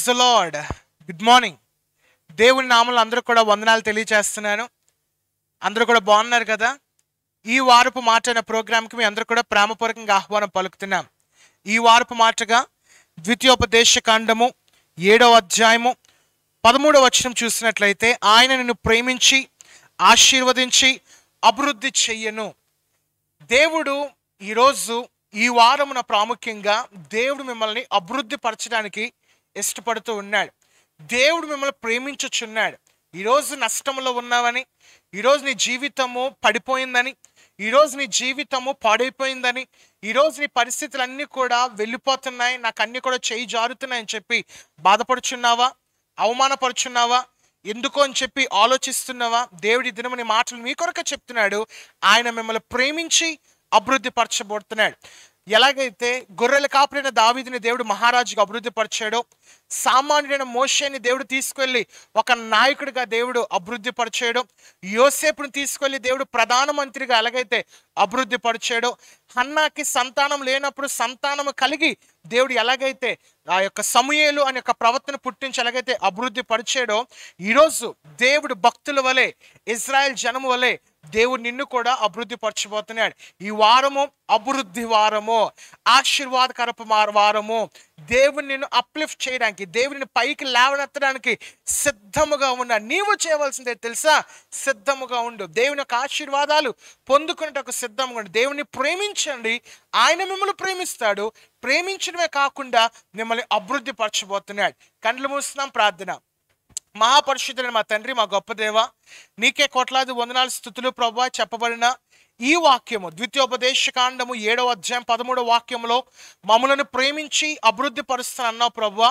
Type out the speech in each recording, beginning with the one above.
The lord. Good morning. దేవుని నామములో అందరూ కూడా వందనాలు తెలియజేస్తున్నాను. అందరూ కూడా బాగున్నారు కదా? ఈ వారపు మాట అనే ప్రోగ్రాంకి మీ అందరూ కూడా ప్రేమపూర్వకంగా ఆహ్వానం పలుకుతున్నాం. ఈ వారపు మాటగా ద్వితీయోపదేశ కాండము 7వ అధ్యాయము 13వ వచనం చూసినట్లయితే, ఆయన నిన్ను ప్రేమించి ఆశీర్వదించి అభివృద్ధి చెయ్యను. దేవుడు ఈరోజు ఈ వారమున ప్రాముఖ్యంగా దేవుడు మిమ్మల్ని అభివృద్ధి పరచడానికి ఇష్టపడుతూ ఉన్నాడు. దేవుడు మిమ్మల్ని ప్రేమించుచున్నాడు. ఈరోజు నష్టంలో ఉన్నావని, ఈరోజు నీ జీవితము పడిపోయిందని, ఈరోజు నీ జీవితము పాడైపోయిందని, ఈరోజు నీ పరిస్థితులన్నీ కూడా వెళ్ళిపోతున్నాయి, నాకు అన్నీ కూడా చేయి జారుతున్నాయని చెప్పి బాధపడుచున్నావా? అవమానపరుచున్నావా? ఎందుకో అని చెప్పి ఆలోచిస్తున్నావా? దేవుడి దినమని మాటలు మీ కొరకే చెప్తున్నాడు. ఆయన మిమ్మల్ని ప్రేమించి అభివృద్ధి పరచబోతున్నాడు. ఎలాగైతే గొర్రెల కాపురైన దావీదుని దేవుడు మహారాజుగా అభివృద్ధి పరిచాడో, సామాన్యుడైన మోషేని దేవుడు తీసుకెళ్ళి ఒక నాయకుడిగా దేవుడు అభివృద్ధి పరిచాడో, యోసేపుని తీసుకెళ్ళి దేవుడు ప్రధానమంత్రిగా ఎలాగైతే అభివృద్ధి పరిచాడో, హన్నాకి సంతానం లేనప్పుడు సంతానం కలిగి దేవుడు ఎలాగైతే ఆ యొక్క సమూయేలు అనే యొక్క ప్రవర్తన పుట్టించి ఎలాగైతే అభివృద్ధి పరిచాడో, ఈరోజు దేవుడు భక్తుల వలె, ఇజ్రాయెల్ జనము వలె దేవుడు నిన్ను కూడా అభివృద్ధి పరచబోతున్నాడు. ఈ వారము అభివృద్ధి వారము, ఆశీర్వాదకరపు వారము. దేవుని నిన్ను అప్లిఫ్ట్ చేయడానికి, దేవుని పైకి లేవనెత్తడానికి సిద్ధముగా ఉన్నాడు. నీవు చేయవలసిందే తెలుసా? సిద్ధముగా ఉండు. దేవుని యొక్క ఆశీర్వాదాలు పొందుకునేటకు సిద్ధంగా ఉండు. దేవుని ప్రేమించండి, ఆయన మిమ్మల్ని ప్రేమిస్తాడు. ప్రేమించడమే కాకుండా మిమ్మల్ని అభివృద్ధి పరచబోతున్నాడు. కండ్లు మూస్తున్నాం, ప్రార్థన. మహాపరిశుద్ధుడైన మా తండ్రి, మా గొప్ప దేవ, నీకే కోట్లాది వందనాలు స్తుతులు ప్రభువా. చెప్పబడిన ఈ వాక్యము ద్వితీయోపదేశ కాండము 7వ అధ్యాయం 13వ వాక్యంలో మమ్మలను ప్రేమించి అభివృద్ధి పరుస్తాను అన్నావు ప్రభువా.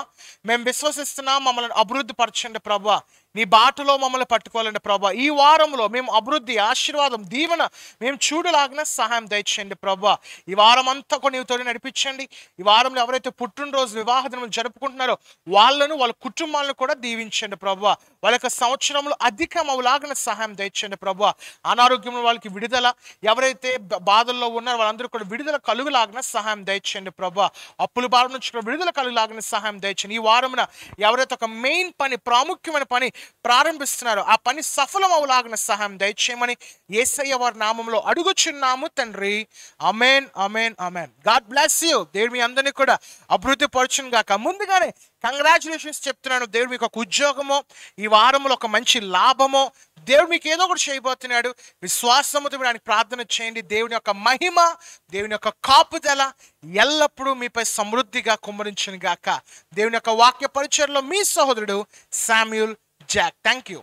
మేము విశ్వసిస్తున్నాం, మమ్మల్ని అభివృద్ధి పరచండి ప్రభువా. నీ బాటలో మమ్మల్ని పట్టుకోవాలండి ప్రభువా. ఈ వారంలో మేము అభివృద్ధి, ఆశీర్వాదం, దీవెన మేము చూడలాగిన సహాయం దయచేయండి ప్రభువా. ఈ వారం అంతా కూడా నీవు తోడు నడిపించండి. ఈ వారంలో ఎవరైతే పుట్టినరోజు, వివాహ దినములు జరుపుకుంటున్నారో వాళ్ళను, వాళ్ళ కుటుంబాలను కూడా దీవించండి ప్రభువా. వాళ్ళ యొక్క సంవత్సరంలో అధికం అవులాగిన సహాయం దయచేయండి ప్రభువా. అనారోగ్యంలో వాళ్ళకి విడుదల, ఎవరైతే బాధల్లో ఉన్నారో వాళ్ళందరూ కూడా విడుదల కలుగులాగిన సహాయం దయచేయండి ప్రభువా. అప్పుల భారం నుంచి కూడా విడుదల కలుగులాగిన సహాయం దయచేయండి. ఈ వారమున ఎవరైతే ఒక మెయిన్ పని, ప్రాముఖ్యమైన పని ప్రారంభిస్తున్నారు, ఆ పని సఫలం అవలాగిన సహాయం దయచేయమని యేసయ్య వారి నామంలో అడుగుచున్నాము తండ్రి. Amen, amen, amen. God bless you. దేవుడు మీ అందరినీ కూడా అభివృద్ధి పరచును గాక. ముందుగానే కంగ్రాచులేషన్స్ చెప్తున్నాను. దేవుడు మీకు ఒక ఉద్యోగమో, ఈ వారంలో ఒక మంచి లాభమో, దేవుడు మీకు ఏదో ఒకటి చేయబోతున్నాడు. విశ్వాసముతో ఆయనకి ప్రార్థన చేయండి. దేవుని యొక్క మహిమ, దేవుని యొక్క కాపుదల ఎల్లప్పుడూ మీపై సమృద్ధిగా కుమ్మరించును గాక. దేవుని యొక్క వాక్య పరిచయలో మీ సహోదరుడు శామ్యూల్ జాక్. Thank you.